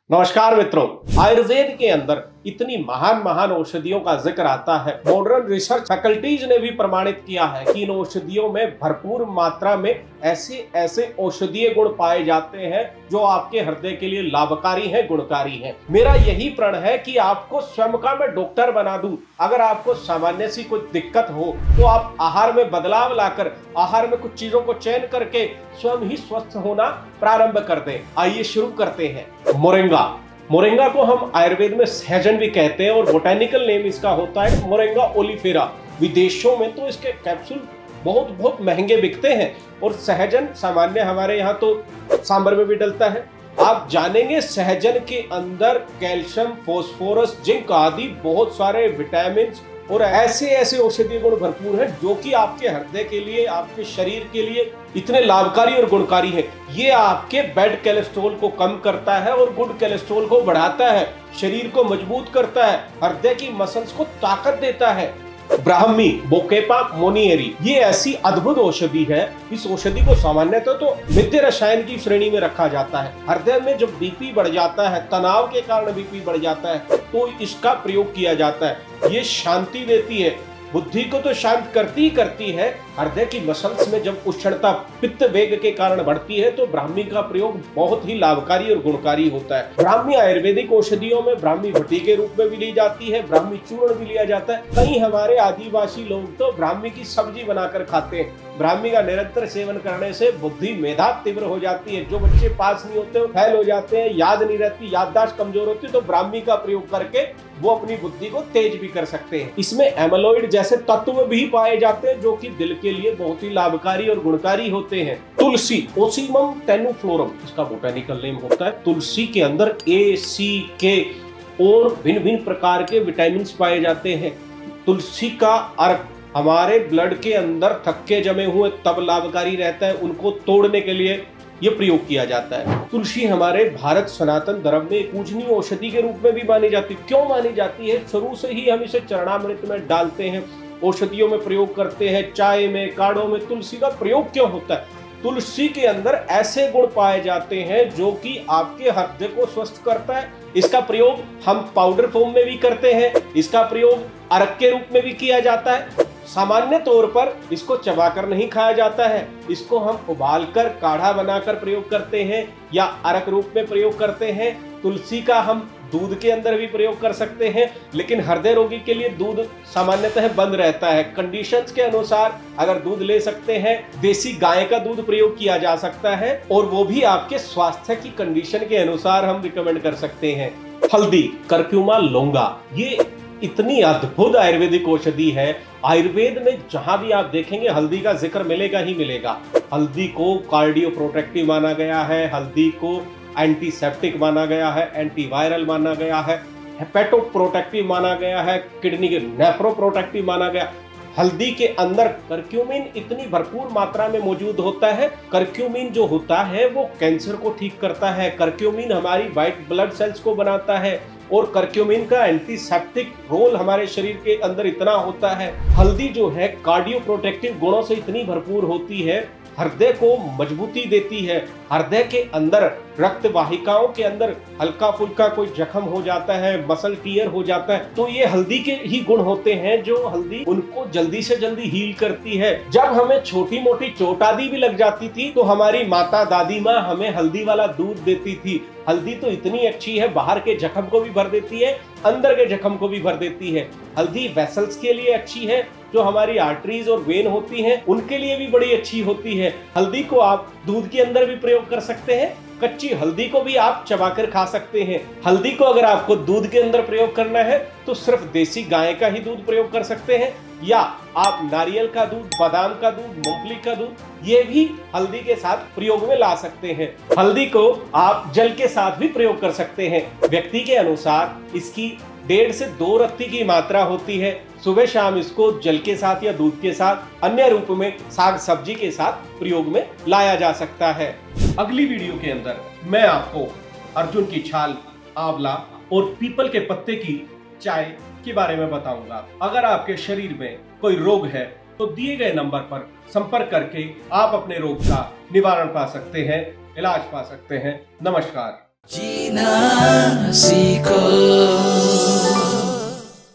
नमस्कार मित्रों, आयुर्वेद के अंदर इतनी महान महान औषधियों का जिक्र आता है। मॉडर्न रिसर्च फैकल्टीज ने भी प्रमाणित किया है कि इन औषधियों में भरपूर मात्रा में ऐसे ऐसे औषधीय गुण पाए जाते हैं जो आपके हृदय के लिए लाभकारी हैं, गुणकारी हैं। मेरा यही प्रण है कि आपको स्वयं का मैं डॉक्टर बना दूं। अगर आपको सामान्य सी कुछ दिक्कत हो तो आप आहार में बदलाव लाकर, आहार में कुछ चीजों को चयन करके स्वयं ही स्वस्थ होना प्रारंभ कर दें। आइए शुरू करते हैं। मोरिंगा को हम आयुर्वेद में सहजन भी कहते हैं और बोटेनिकल नेम इसका होता है मोरिंगा ओलिफेरा। विदेशों में तो इसके कैप्सूल बहुत बहुत महंगे बिकते हैं और सहजन सामान्य हमारे यहाँ तो सांभर में भी डलता है। आप जानेंगे सहजन के अंदर कैल्शियम, फास्फोरस, जिंक आदि बहुत सारे विटामिन और ऐसे ऐसे औषधीय गुण भरपूर हैं जो कि आपके हृदय के लिए, आपके शरीर के लिए इतने लाभकारी और गुणकारी हैं। ये आपके बैड कोलेस्ट्रॉल को कम करता है और गुड कोलेस्ट्रॉल को बढ़ाता है, शरीर को मजबूत करता है, हृदय की मसल्स को ताकत देता है। ब्राह्मी बोकेपा मोनियरी ये ऐसी अद्भुत औषधि है। इस औषधि को सामान्यतः तो मिथ्य रसायन की श्रेणी में रखा जाता है। हृदय में जब बीपी बढ़ जाता है, तनाव के कारण बीपी बढ़ जाता है, तो इसका प्रयोग किया जाता है। ये शांति देती है, बुद्धि को तो शांत करती ही करती है। हृदय की मसल्स में जब उष्णता पित्त वेग के कारण बढ़ती है तो ब्राह्मी का प्रयोग बहुत ही लाभकारी और गुणकारी होता है। ब्राह्मी आयुर्वेदिक औषधियों में ब्राह्मी भट्टी के रूप में भी ली जाती है, ब्राह्मी चूर्ण भी लिया जाता है। कई हमारे आदिवासी लोग तो ब्राह्मी की सब्जी बनाकर खाते हैं। ब्राह्मी का निरंतर सेवन करने से बुद्धि मेधा तीव्र हो जाती है। जो बच्चे पास नहीं होते फेल हो जाते हैं, याद नहीं रहती, याददाश्त कमजोर होती है, तो ब्राह्मी का प्रयोग करके वो अपनी बुद्धि को तेज भी कर सकते हैं। इसमें एमालोइड जैसे तत्व भी पाए जाते हैं जो कि दिल के लिए बहुत ही लाभकारी और गुणकारी होते हैं। तुलसी ओसीमम टेनुफ्लोरम इसका बोटेनिकल नेम होता है। तुलसी के अंदर ए, सी, के और भिन्न भिन्न प्रकार के विटामिन पाए जाते हैं। तुलसी का अर्क हमारे ब्लड के अंदर थक्के जमे हुए तब लाभकारी रहता है, उनको तोड़ने के लिए ये प्रयोग किया जाता है। तुलसी हमारे भारत सनातन धर्म में पूजनीय औषधि के रूप में भी मानी जाती है। क्यों मानी जाती है? शुरू से ही हम इसे चरणामृत में डालते हैं, औषधियों में प्रयोग करते हैं, चाय में, काढ़ों में तुलसी का प्रयोग क्यों होता है? तुलसी के अंदर ऐसे गुण पाए जाते हैं जो कि आपके हृदय को स्वस्थ करता है। इसका प्रयोग हम पाउडर फॉर्म में भी करते हैं, इसका प्रयोग अर्क के रूप में भी किया जाता है। सामान्य तौर पर इसको चबाकर नहीं खाया जाता है, इसको हम उबालकर काढ़ा बनाकर प्रयोग करते हैं या अर्क रूप में प्रयोग करते हैं। तुलसी का हम दूध के अंदर भी प्रयोग कर सकते हैं, लेकिन हृदय रोगी के लिए दूध सामान्यतः बंद रहता है। कंडीशंस के अनुसार अगर दूध ले सकते हैं, देसी गाय का दूध प्रयोग किया जा सकता है और वो भी आपके स्वास्थ्य की कंडीशन के अनुसार हम रिकमेंड कर सकते हैं। हल्दी कर्क्यूमा लौंगा ये इतनी अद्भुत आयुर्वेदिक औषधि है। आयुर्वेद में जहां भी आप देखेंगे हल्दी का जिक्र मिलेगा ही मिलेगा। हल्दी को कार्डियो प्रोटेक्टिव माना गया है, हल्दी को एंटीसेप्टिक माना गया है, एंटीवायरल माना गया है, हेपेटो प्रोटेक्टिव माना गया है, किडनी के नेफ्रो प्रोटेक्टिव माना गया। हल्दी के अंदर करक्यूमिन इतनी भरपूर मात्रा में मौजूद होता है। करक्यूमिन जो होता है वो कैंसर को ठीक करता है। करक्यूमिन हमारी व्हाइट ब्लड सेल्स को बनाता है और करक्यूमिन का एंटीसेप्टिक रोल हमारे शरीर के अंदर इतना होता है। हल्दी जो है कार्डियो प्रोटेक्टिव गुणों से इतनी भरपूर होती है, हृदय को मजबूती देती है। हृदय के अंदर रक्त वाहिकाओं के अंदर हल्का फुल्का कोई जख्म हो जाता है, मसल टीयर हो जाता है, तो ये हल्दी के ही गुण होते हैं जो हल्दी उनको जल्दी से जल्दी हील करती है। जब हमें छोटी मोटी चोट आदि भी लग जाती थी तो हमारी माता दादी माँ हमें हल्दी वाला दूध देती थी। हल्दी तो इतनी अच्छी है, बाहर के जख्म को भी भर देती है, अंदर के जख्म को भी भर देती है। हल्दी वेसल्स के लिए अच्छी है, जो हमारी आर्टरीज और वेन होती हैं उनके लिए भी बड़ी अच्छी होती है। हल्दी को आप दूध के अंदर भी प्रयोग कर सकते हैं, कच्ची हल्दी को भी आप चबाकर खा सकते हैं। हल्दी को अगर आपको दूध के अंदर प्रयोग करना है तो सिर्फ देसी गाय का ही दूध प्रयोग कर सकते हैं, या आप नारियल का दूध, बादाम का दूध, मूंगफली का दूध ये भी हल्दी के साथ प्रयोग में ला सकते हैं। हल्दी को आप जल के साथ भी प्रयोग कर सकते हैं। व्यक्ति के अनुसार इसकी 1.5 से 2 रत्ती की मात्रा होती है। सुबह शाम इसको जल के साथ या दूध के साथ, अन्य रूप में साग सब्जी के साथ प्रयोग में लाया जा सकता है। अगली वीडियो के अंदर मैं आपको अर्जुन की छाल, आंवला और पीपल के पत्ते की चाय के बारे में बताऊंगा। अगर आपके शरीर में कोई रोग है तो दिए गए नंबर पर संपर्क करके आप अपने रोग का निवारण पा सकते हैं, इलाज पा सकते हैं। नमस्कार। जीना सीखो।